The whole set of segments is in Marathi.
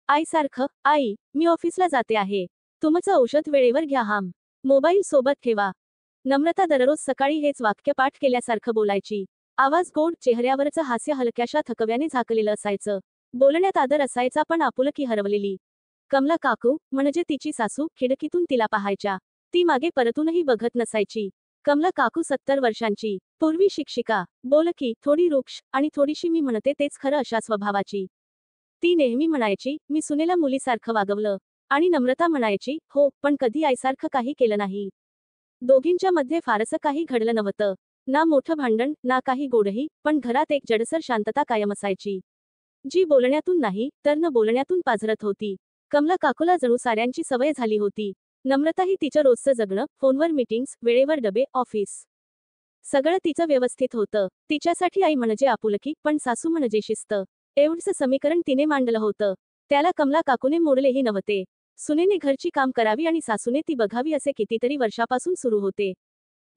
आई सारखं, आई, मी ऑफिसला जाते आहे. तुमचं औषध वेळेवर घ्या हां. मोबाईल सोबत ठेवा. नम्रता दररोज सकाळी हेच वाक्य पाठ केल्यासारखं बोलायची. आवाज गोड, चेहऱ्यावरचं हास्य हलक्याशा थकव्याने झाकलेलं असायचं. बोलण्यात आदर असायचा पण आपुलकी हरवलेली. कमला काकू, म्हणजे तिची सासू, खिडकीतून तिला पाहायच्या. ती मागे परतूनही बघत नसायची. कमला काकू 70 वर्षांची, पूर्वी शिक्षिका, बोलकी, थोडी रुक्ष आणि थोडीशी मी म्हणते तेच खरं अशा स्वभावाची. ती नेहमी म्हणायची, मी सुनेला मुलीसारखं वागवलं. आणि नम्रता म्हणायची, हो, पण कधी आईसारखं काही केलं नाही. दोघींच्या मध्ये फारसं काही घडलं नव्हतं. ना मोठं भांडण, ना काही गोडही, पण घरात एक जडसर शांतता कायम असायची. जी बोलण्यातून नाही, तर न बोलण्यातून पाझरत होती. कमला काकूला जणू साऱ्यांची सवय झाली होती. नम्रताही तिचं रोजचं जगणं, फोनवर मीटिंग्स, वेळेवर डबे, ऑफिस. सगळं तिचं व्यवस्थित होतं. तिच्यासाठी आई म्हणजे आपुलकी, पण सासू म्हणजे शिस्त. एवढंच समीकरण तिने मांडलं होतं. त्याला कमला काकूने मोडलेही नव्हते. सुनेने घरची काम करावी आणि सासूने ती बघावी असे कितीतरी वर्षापासून सुरू होते.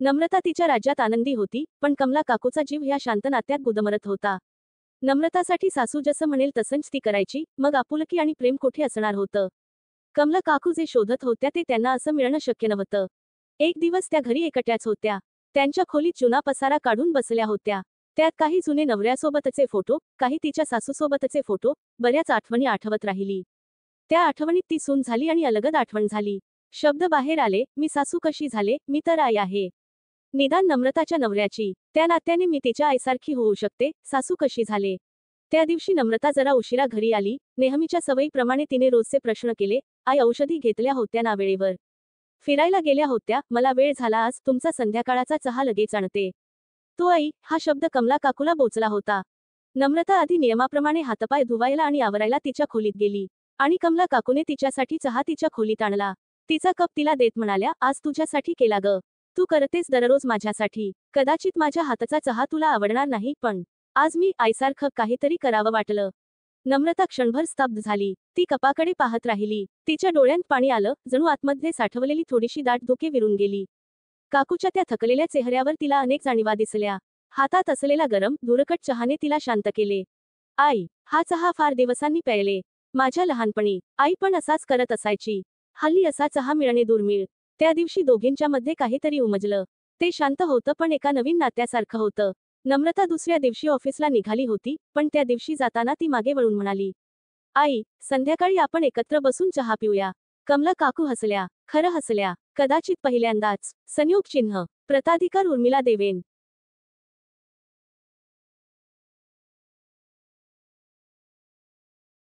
नम्रता तिच्या राज्यात आनंदी होती, पण कमला काकूचा जीव ह्या शांत नात्यात गुदमरत होता. नम्रतासाठी सासू जसं म्हणेल तसंच ती करायची, मग आपुलकी आणि प्रेम कुठे असणार होतं. कमला काकू जे शोधत होत्या ते त्यांना असं मिळणं शक्य नव्हतं. एक दिवस त्या घरी एकट्याच होत्या. त्यांच्या खोलीत जुना पसारा काढून बसल्या होत्या. त्यात काही जुने नवऱ्यासोबतचे फोटो, काही तिच्या सासूसोबतचे फोटो, बऱ्याच आठवणी आठवत राहिली. त्या आठवणीत ती सून झाली आणि अलगद आठवण झाली. शब्द बाहेर आले, मी सासू कशी झाले, मी तर आई आहे. निदान नम्रताच्या नवऱ्याची. त्या नात्याने मी तिच्या आईसारखी होऊ शकते, सासू कशी झाले. त्या दिवशी नम्रता जरा उशिरा घरी आली. नेहमीच्या सवयीप्रमाणे तिने रोजचे प्रश्न केले. आई औषधी घेतल्या होत्या ना वेळेवर? फिरायला गेल्या होत्या, मला वेळ झाला आज, तुमचा संध्याकाळचा चहा लगेच आणते. तो आई, हा शब्द कमला काकूला बोचला होता. नम्रता आधी नियमाप्रमाणे हातपाय धुवायला आणि आवरायला तिच्या खोलीत गेली. आणि कमला काकूने तिच्यासाठी चहा तिच्या खोलीत आणला. तिचा कप तिला देत म्हणाल्या, आज तुझ्यासाठी केला ग. तू करतेस दररोज माझ्यासाठी. कदाचित माझ्या हाताचा चहा तुला आवडणार नाही, पण आज मी आईसारखं काहीतरी करावं वाटलं. नम्रता क्षणभर स्तब्ध झाली. ती कपाकडे पाहत राहिली. तिच्या डोळ्यांत पाणी आलं, जणू आतमध्ये साठवलेली थोडीशी दाट धुके विरून गेली. काकूच्या त्या थकलेल्या चेहऱ्यावर तिला अनेक जाणीवा दिसल्या. हातात असलेला गरम, धुरकट चहाने तिला शांत केले. आई, हा चहा फार दिवसांनी प्यायले. माझ्या लहानपणी आई पण असाच करत असायची. हल्ली असा चहा मिळणे दुर्मिळ. त्या दिवशी दोघींच्या मध्ये काहीतरी उमजलं. ते शांत होतं पण एका नवीन नात्यासारखं होतं. नम्रता दुसऱ्या दिवशी ऑफिसला निघाली होती, पण त्या दिवशी जाताना ती मागे वळून म्हणाली, आई, संध्याकाळी आपण एकत्र बसून चहा पिऊया. कमला काकू हसल्या. खरं हसल्या. कदाचित पहिल्यांदाच. संयोग चिन्ह. प्रताधिकार उर्मिला देवेन.